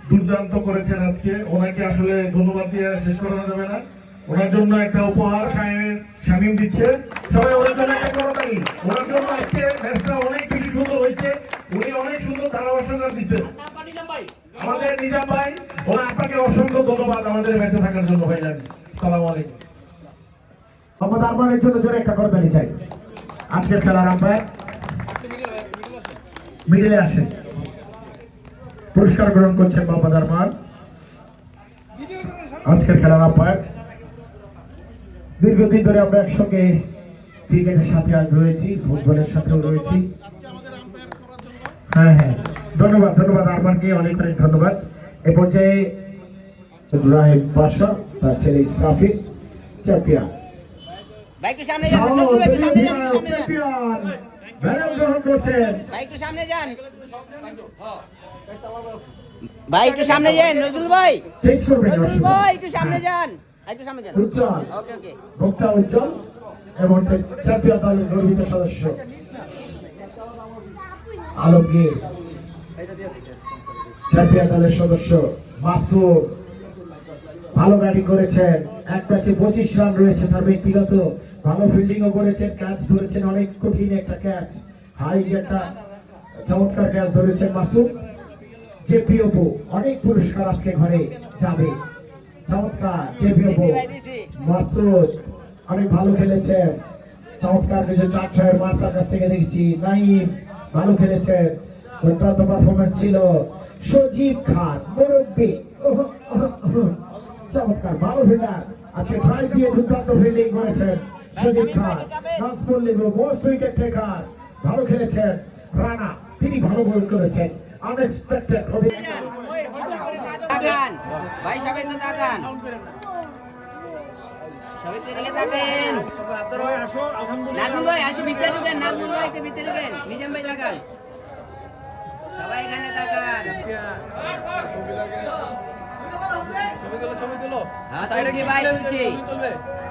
দুর্দান্ত করেছেন আজকে। ওনাকে আসলে ধন্যবাদ দিয়ে শেষ করানো যাবে না। ওনার জন্য একটা উপহার শামীম দিচ্ছে। সবাই ওনার জন্য একটা করতালি। ওনার জন্য আজকে ম্যাচটা অনেক বেশি সুন্দর হয়েছে। উনি অনেক সুন্দর ধারাভাষ্যকার দিচ্ছেন আমাদের নিজাম ভাই। ওরা আপনাকে অসংখ্য ধন্যবাদ আমাদের ম্যাচে থাকার জন্য ভাইজান। আসসালামু আলাইকুম। মোহাম্মদ আরমানের জন্য জোরে একটা করতালি চাই। আজকের খেলার আম্পায়ার মিডিলে আসেন, পুরস্কার গ্রহণ করছেন মোহাম্মদ আরমান। আজকের খেলার আম্পায়ার। দীর্ঘদিন ধরে আমরা একসঙ্গে ক্রিকেটের সাথে আজ রয়েছি, ফুটবলের সাথেও রয়েছি। হ্যাঁ হ্যাঁ, ধন্যবাদ ধন্যবাদ আরমানকে, অনেক অনেক ধন্যবাদ। এ পর্যায়ে রাহেব বাসা, তার ছেলে ইসরাফিল চ্যাম্পিয়ন। বাইকটু সামনে যান, নজরুল ভাই একটু সামনে যান, সামনে যান। মেডেল গ্রহণ করছেন। ভাই একটু সামনে যান, ভাই একটু সামনে যান, নজরুল ভাই, নজরুল ভাই একটু সামনে যান, একটু সামনে যান। উজ্জ্বল, ওকে ওকে। ভোক্তা উজ্জ্বল এবং চ্যাম্পিয়ন দলের গর্বিত সদস্য আলমগীর, চ্যাম্পিয়ন দলের সদস্য মাসুদ। ভালো ব্যাটিং করেছেন, এক ম্যাচে 25 রান রয়েছে তার ব্যক্তিগত। ভালো ফিল্ডিংও করেছেন, ক্যাচ ধরেছেন, অনেক কঠিন একটা ক্যাচ, হাই একটা চমৎকার ক্যাচ ধরেছেন মাসুদ। জেপি অপু, অনেক পুরস্কার আজকে ঘরে যাবে। চমৎকার জেপি অপু, মাসুদ অনেক ভালো খেলেছেন। চমৎকার কিছু 4-6 মার তার কাছ থেকে দেখছি। নাইম ভালো খেলেছেন, দুর্দান্ত পারফরমেন্স ছিল। সজীব খান মুরব্বী, চমৎকার ভালো ফিল্ডার, আজকে ড্রাইভ দিয়ে দুর্দান্ত ফিল্ডিং করেছেন সজীব খান। মোস্ট উইকেট টেকার, ভালো খেলেছেন। রানা, তিনি ভালো বল করেছেন। আনএক্সপেক্টেড তাকান ভাই, সবাই একটু তাকান, সবাই দিকে তাকান। নাজমুল ভাই আসি ভিতরে ঢুকেন, নাজমুল ভাই একটু ভিতরে ঢুকেন, নিজাম ভাই তাকান, সবাই এখানে তাকান। হ্যাঁ তুলছি ভাই, তুলছি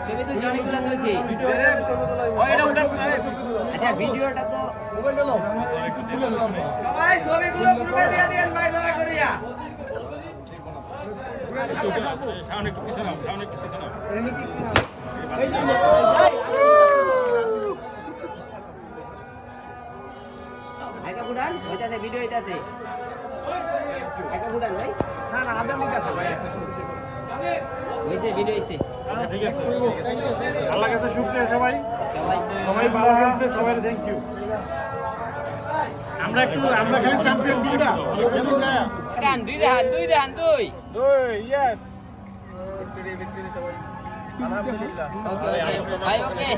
ছবি তুলছি, অনেকগুলো তুলছি। আচ্ছা ভিডিওটা তো সবাই ছবিগুলো গ্রুপে দিয়ে দেন ভাই, দয়া করিয়া। সামনে একটু পিছনে নাও, সামনে একটু পিছনে নাও। আইকা ফুটান হইতাছে, ভিডিও হইতাছে। আইকা ফুটান ভাই, না না আজান দিতেছে ভাই। হইছে, ভিডিও হইছে। আচ্ছা ঠিক আছে, আল্লাহর কাছে শুকরিয়া সবাই, সবাই সবাই ভালো খেলছে, সবাই থ্যাংক ইউ। আমরা খালি চ্যাম্পিয়ন দিই না, গান দুই দেন, দুই দেন, দুই ইয়েস ভিক্টরি সবাই আলহামদুলিল্লাহ। ওকে ওকে ভাই, ওকে।